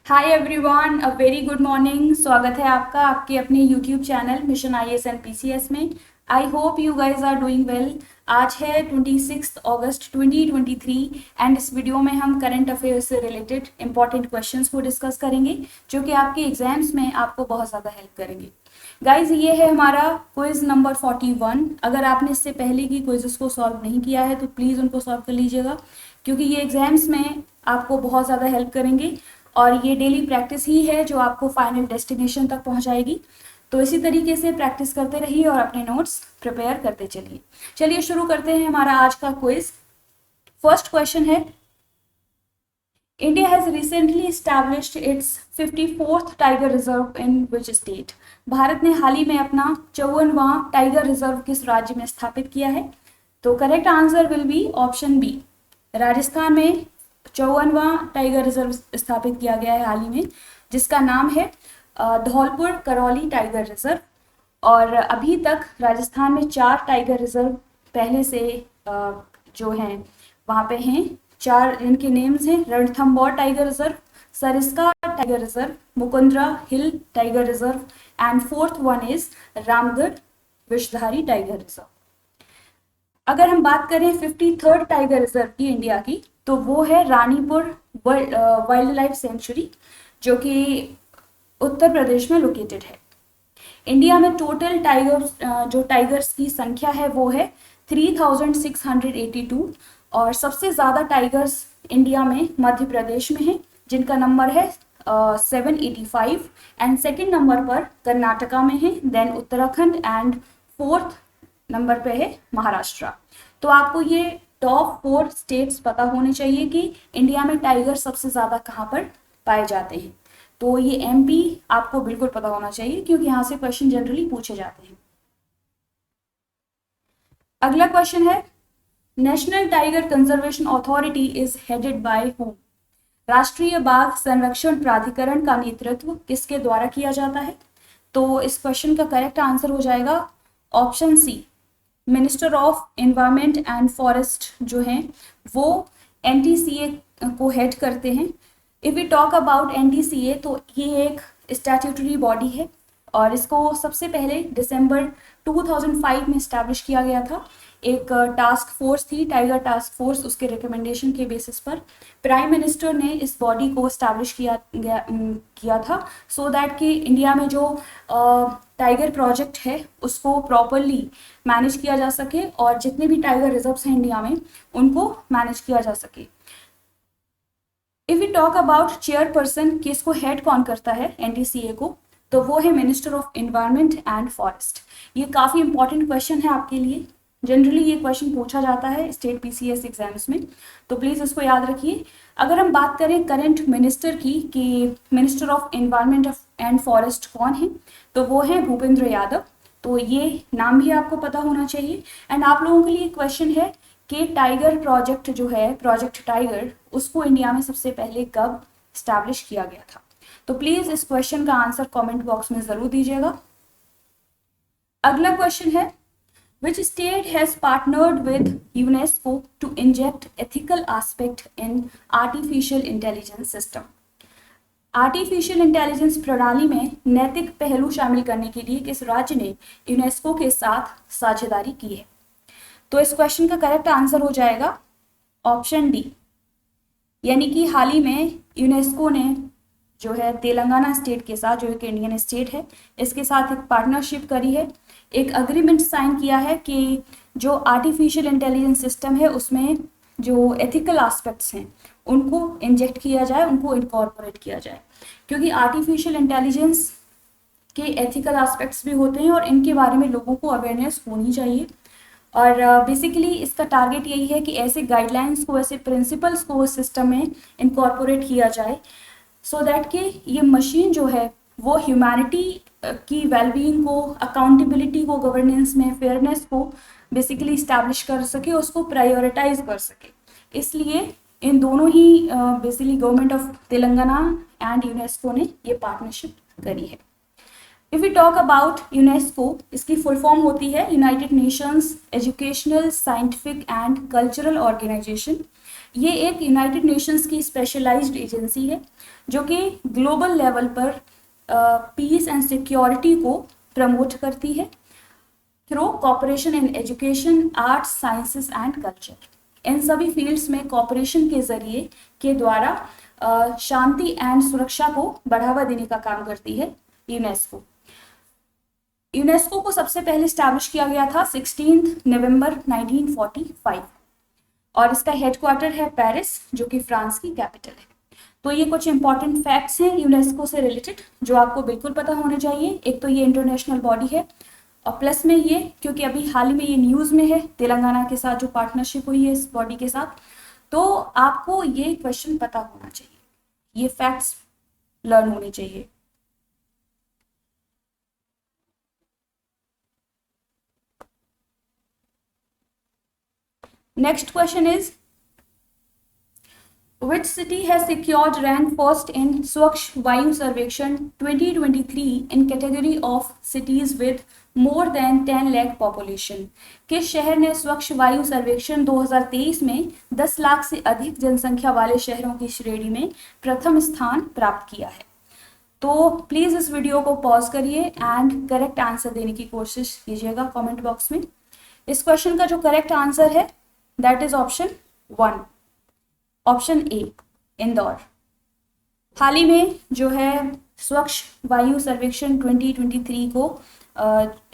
Hi everyone, a very good morning. स्वागत है आपका आपके अपने YouTube channel mission IAS and PCS में। I hope you guys are doing well. आज है 26 अगस्त 2023 एंड इस वीडियो में हम करंट अफेयर्स से रिलेटेड इंपॉर्टेंट क्वेश्चंस को डिस्कस करेंगे जो कि आपके एग्जाम्स में आपको बहुत ज़्यादा हेल्प करेंगे। गाइज, ये है हमारा क्विज नंबर 41। अगर आपने इससे पहले की क्विजेस को सॉल्व नहीं किया है तो प्लीज़ उनको सॉल्व कर लीजिएगा, क्योंकि ये एग्जाम्स में आपको बहुत ज़्यादा हेल्प करेंगे और ये डेली प्रैक्टिस ही है जो आपको फाइनल डेस्टिनेशन तक पहुंचाएगी। तो इसी तरीके से प्रैक्टिस करते रहिए और अपने नोट्स प्रिपेयर करते चलिए। चलिए शुरू करते हैं हमारा आज का क्विज। फर्स्ट क्वेश्चन है, India has recently established it's 54th tiger reserve in which state? Bharat ने हाल ही में अपना 54वां टाइगर रिजर्व किस राज्य में स्थापित किया है? तो correct answer will be option B. Rajasthan में 54वां टाइगर रिजर्व स्थापित किया गया है हाल ही में, जिसका नाम है धौलपुर करौली टाइगर रिजर्व। और अभी तक राजस्थान में 4 टाइगर रिजर्व पहले से जो हैं वहाँ पे हैं। 4 इनके नेम्स हैं, Ranthambore tiger reserve, Sariska tiger reserve, Mukundra hill tiger reserve and fourth one is Ramgarh Vishdhari tiger reserve. अगर हम बात करें 53rd टाइगर रिजर्व की इंडिया की, तो वो है रानीपुर वाइल्ड लाइफ सेंचुरी, जो कि उत्तर प्रदेश में लोकेटेड है। इंडिया में टोटल टाइगर्स की संख्या है वो है 3682 और सबसे ज़्यादा टाइगर्स इंडिया में मध्य प्रदेश में है, जिनका नंबर है 785 एंड सेकेंड नंबर पर कर्नाटका में है, then Uttarakhand and fourth number पे है महाराष्ट्र। तो आपको ये टॉप 4 स्टेट्स पता होने चाहिए कि इंडिया में टाइगर सबसे ज़्यादा कहाँ पर पाए जाते हैं। तो ये एमपी आपको बिल्कुल पता होना चाहिए, क्योंकि यहाँ से क्वेश्चन जनरली पूछे जाते हैं। अगला क्वेश्चन है, national tiger conservation authority is headed by home? राष्ट्रीय बाघ संरक्षण प्राधिकरण का नेतृत्व किसके द्वारा किया जाता है? तो इस क्वेश्चन का करेक्ट आंसर हो जाएगा option C, minister of environment and forest जो हैं वो एनटीसीए को हेड करते हैं। If we talk about NTCA, तो ये एक स्टैट्यूटरी बॉडी है और इसको सबसे पहले दिसंबर 2005 में इस्टेब्लिश किया गया था। एक टास्क फोर्स थी, टाइगर टास्क फोर्स, उसके रिकमेंडेशन के बेसिस पर प्राइम मिनिस्टर ने इस बॉडी को इस्टेब्लिश किया था, सो दैट कि इंडिया में जो टाइगर प्रोजेक्ट है उसको प्रॉपरली मैनेज किया जा सके और जितने भी टाइगर रिजर्व्स हैं इंडिया में उनको मैनेज किया जा सके। If we talk about chairperson कि इसको हेड कौन करता है एनटीसीए को, तो वो है minister of environment and forest. ये काफ़ी इंपॉर्टेंट क्वेश्चन है आपके लिए, जनरली ये क्वेश्चन पूछा जाता है स्टेट पीसीएस एग्जाम्स में, तो प्लीज़ इसको याद रखिए। अगर हम बात करें करंट मिनिस्टर की कि minister of environment and forest कौन है, तो वो है भूपेंद्र यादव। तो ये नाम भी आपको पता होना चाहिए। एंड आप लोगों के लिए क्वेश्चन है कि टाइगर प्रोजेक्ट जो है, प्रोजेक्ट टाइगर, उसको इंडिया में सबसे पहले कब स्टैब्लिश किया गया था? तो प्लीज इस क्वेश्चन का आंसर कमेंट बॉक्स में जरूर दीजिएगा। अगला क्वेश्चन है, which state has partnered with UNESCO to inject ethical aspect in artificial intelligence system? Artificial intelligence प्रणाली में नैतिक पहलू शामिल करने के लिए किस राज्य ने यूनेस्को के साथ साझेदारी की है? तो इस क्वेश्चन का करेक्ट आंसर हो जाएगा ऑप्शन डी, यानी कि हाल ही में यूनेस्को ने जो है तेलंगाना स्टेट के साथ, जो एक इंडियन स्टेट है, इसके साथ एक पार्टनरशिप करी है, एक अग्रीमेंट साइन किया है कि जो आर्टिफिशियल इंटेलिजेंस सिस्टम है उसमें जो एथिकल एस्पेक्ट्स हैं उनको इंजेक्ट किया जाए, उनको इनकॉर्पोरेट किया जाए, क्योंकि आर्टिफिशियल इंटेलिजेंस के एथिकल एस्पेक्ट्स भी होते हैं और इनके बारे में लोगों को अवेयरनेस होनी चाहिए। और बेसिकली इसका टारगेट यही है कि ऐसे गाइडलाइंस को, ऐसे प्रिंसिपल्स को उस सिस्टम में इनकॉर्पोरेट किया जाए, सो दैट कि ये मशीन जो है वो ह्यूमैनिटी की वेलबींग को, अकाउंटेबिलिटी को, गवर्नेंस में फेयरनेस को बेसिकली इस्टेब्लिश कर सके, उसको प्रायोरिटाइज कर सके। इसलिए इन दोनों ही basically government of Telangana and UNESCO ने ये पार्टनरशिप करी है। If we talk about UNESCO, इसकी फुल फॉर्म होती है United Nations educational, scientific and cultural organisation. ये एक यूनाइटेड नेशंस की स्पेशलाइज्ड एजेंसी है जो कि ग्लोबल लेवल पर पीस एंड सिक्योरिटी को प्रमोट करती है through cooperation in education, arts, sciences and culture. इन सभी फील्ड्स में कॉपरेशन के जरिए के द्वारा शांति एंड सुरक्षा को बढ़ावा देने का काम करती है यूनेस्को। यूनेस्को को सबसे पहले स्टैब्लिश किया गया था 16 नवंबर 1945 और इसका हेडक्वार्टर है पेरिस जो कि फ्रांस की कैपिटल है। तो ये कुछ इंपॉर्टेंट फैक्ट्स हैं यूनेस्को से रिलेटेड जो आपको बिल्कुल पता होने चाहिए। एक तो ये इंटरनेशनल बॉडी है और प्लस में ये क्योंकि अभी हाल ही में ये न्यूज़ में है तेलंगाना के साथ जो पार्टनरशिप हुई है इस बॉडी के साथ, तो आपको ये क्वेश्चन पता होना चाहिए, ये फैक्ट्स लर्न होने चाहिए। Next question is, which city has secured rank first in Swachh Vayu Sarvekshan 2023 in category of cities with more than 10 lakh population? किस शहर ने स्वच्छ वायु सर्वेक्षण 2023 में 10 लाख से अधिक जनसंख्या वाले शहरों की श्रेणी में प्रथम स्थान प्राप्त किया है? तो प्लीज इस वीडियो को पॉज करिए एंड करेक्ट आंसर देने की कोशिश कीजिएगा कमेंट बॉक्स में। इस क्वेश्चन का जो करेक्ट आंसर है that is option 1, option A, Indore. हाल ही में जो है स्वच्छ वायु सर्वेक्षण 2023 को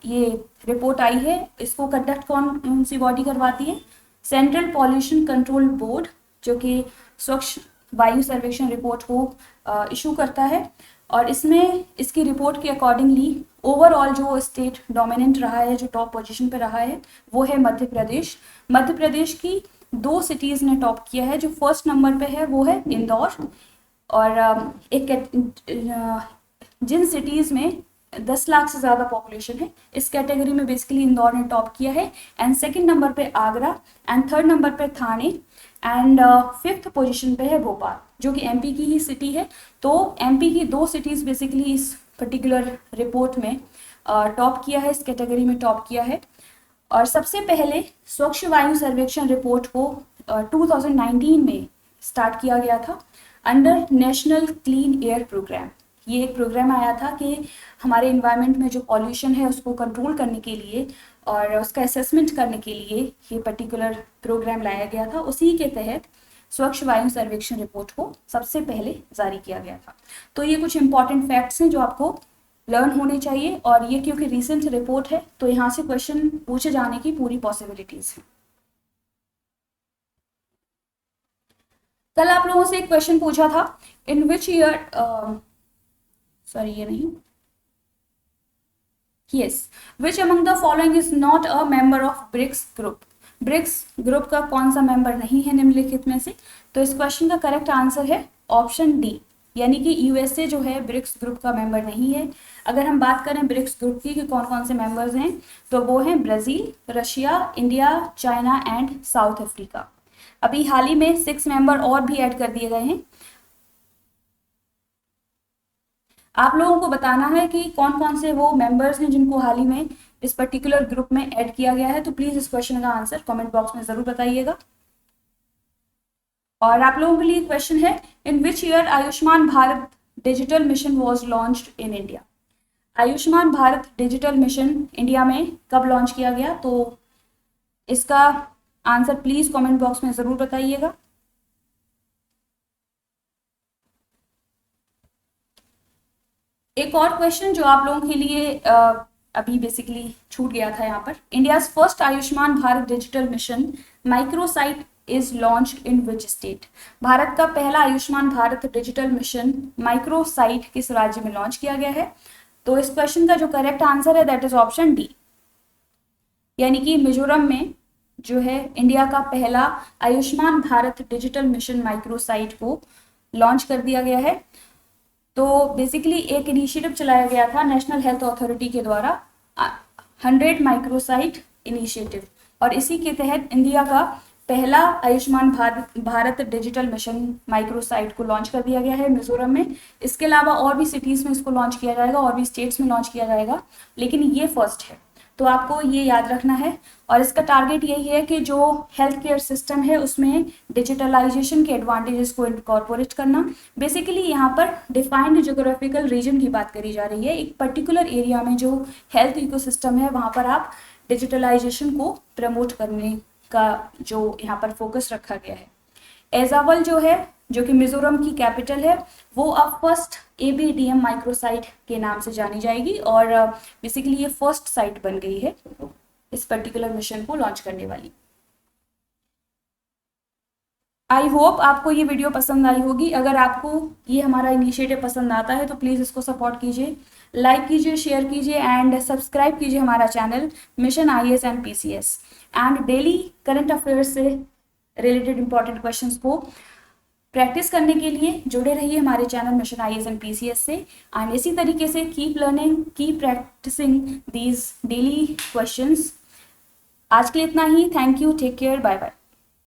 ये रिपोर्ट आई है, इसको कंडक्ट कौन सी बॉडी करवाती है? सेंट्रल पॉल्यूशन कंट्रोल बोर्ड जो कि स्वच्छ वायु सर्वेक्षण रिपोर्ट को इशू करता है और इसमें इसकी रिपोर्ट के अकॉर्डिंगली ओवरऑल जो स्टेट डोमिनेंट रहा है, जो टॉप पोजीशन पे रहा है वो है मध्य प्रदेश। मध्य प्रदेश की 2 सिटीज़ ने टॉप किया है। जो फर्स्ट नंबर पे है वो है इंदौर और जिन सिटीज़ में 10 लाख से ज़्यादा पॉपुलेशन है इस कैटेगरी में बेसिकली इंदौर ने टॉप किया है एंड सेकंड नंबर पे आगरा एंड थर्ड नंबर पे थाने एंड 5th पोजीशन पे है भोपाल जो कि एमपी की ही सिटी है। तो एमपी की 2 सिटीज़ बेसिकली इस पर्टिकुलर रिपोर्ट में टॉप किया है, इस कैटेगरी में टॉप किया है। और सबसे पहले स्वच्छ वायु सर्वेक्षण रिपोर्ट को 2019 में स्टार्ट किया गया था under national clean air programme. ये एक प्रोग्राम आया था कि हमारे इन्वायरमेंट में जो पॉल्यूशन है उसको कंट्रोल करने के लिए और उसका असेसमेंट करने के लिए ये पर्टिकुलर प्रोग्राम लाया गया था। उसी के तहत स्वच्छ वायु सर्वेक्षण रिपोर्ट को सबसे पहले जारी किया गया था। तो ये कुछ इंपॉर्टेंट फैक्ट्स हैं जो आपको लर्न होने चाहिए और ये क्योंकि रिसेंट रिपोर्ट है तो यहाँ से क्वेश्चन पूछे जाने की पूरी पॉसिबिलिटीज है। कल आप लोगों से एक क्वेश्चन पूछा था इन विच ईयर ये नहीं, yes, which among the following is not a member of BRICS group? BRICS group का कौन सा मेंबर नहीं है निम्नलिखित में से? तो इस क्वेश्चन का करेक्ट आंसर है ऑप्शन डी, यानी कि यूएसए जो है ब्रिक्स ग्रुप का मेंबर नहीं है। अगर हम बात करें ब्रिक्स ग्रुप की कि कौन कौन से मेंबर्स हैं तो वो हैं Brazil, Russia, India, China and south Africa. अभी हाल ही में 6 मेंबर और भी ऐड कर दिए गए हैं। आप लोगों को बताना है कि कौन कौन से वो मेंबर्स हैं जिनको हाल ही में इस पर्टिकुलर ग्रुप में ऐड किया गया है। तो प्लीज इस क्वेश्चन का आंसर कमेंट बॉक्स में जरूर बताइएगा। और आप लोगों के लिए क्वेश्चन है in which year Ayushman Bharat digital mission was launched in India? Ayushman Bharat digital mission India में कब लॉन्च किया गया? तो इसका आंसर प्लीज कमेंट बॉक्स में जरूर बताइएगा। एक और क्वेश्चन जो आप लोगों के लिए अभी बेसिकली छूट गया था यहाँ पर, India's first Ayushman Bharat digital mission microsite is launched in which state? Bharat का पहला Ayushman Bharat digital mission microsite किस राज्य में लॉन्च किया गया है? तो इस क्वेश्चन का जो करेक्ट आंसर है दैट इज ऑप्शन डी, यानी कि मिजोरम में जो है इंडिया का पहला Ayushman Bharat digital mission microsite को लॉन्च कर दिया गया है। तो बेसिकली एक इनिशिएटिव चलाया गया था नेशनल हेल्थ अथॉरिटी के द्वारा 100 माइक्रोसाइट इनिशिएटिव और इसी के तहत इंडिया का पहला Ayushman Bharat digital mission microsite को लॉन्च कर दिया गया है मिजोरम में। इसके अलावा और भी सिटीज़ में इसको लॉन्च किया जाएगा और भी स्टेट्स में लॉन्च किया जाएगा, लेकिन ये फर्स्ट है। तो आपको ये याद रखना है। और इसका टारगेट यही है कि जो हेल्थ केयर सिस्टम है उसमें डिजिटलाइजेशन के एडवांटेजेस को इनकॉर्पोरेट करना। बेसिकली यहाँ पर डिफाइंड ज्योग्राफिकल रीजन की बात करी जा रही है। एक पर्टिकुलर एरिया में जो हेल्थ इकोसिस्टम है वहाँ पर आप डिजिटलाइजेशन को प्रमोट करने का जो यहाँ पर फोकस रखा गया है। एजावल जो है, जो कि मिजोरम की कैपिटल है, वो अब फर्स्ट ABDM माइक्रोसाइट के नाम से जानी जाएगी और बेसिकली ये फर्स्ट साइट बन गई है इस पर्टिकुलर मिशन को लॉन्च करने वाली। आई होप आपको ये वीडियो पसंद आई होगी। अगर आपको ये हमारा इनिशिएटिव पसंद आता है तो प्लीज़ इसको सपोर्ट कीजिए, लाइक कीजिए, शेयर कीजिए एंड सब्सक्राइब कीजिए हमारा channel mission IAS and PCS। And daily current affairs से रिलेटेड इंपॉर्टेंट क्वेश्चंस को प्रैक्टिस करने के लिए जुड़े रहिए हमारे channel mission IAS and PCS से। एंड इसी तरीके से keep learning, keep practicing these daily questions. आज के लिए इतना ही। Thank you, take care, bye bye.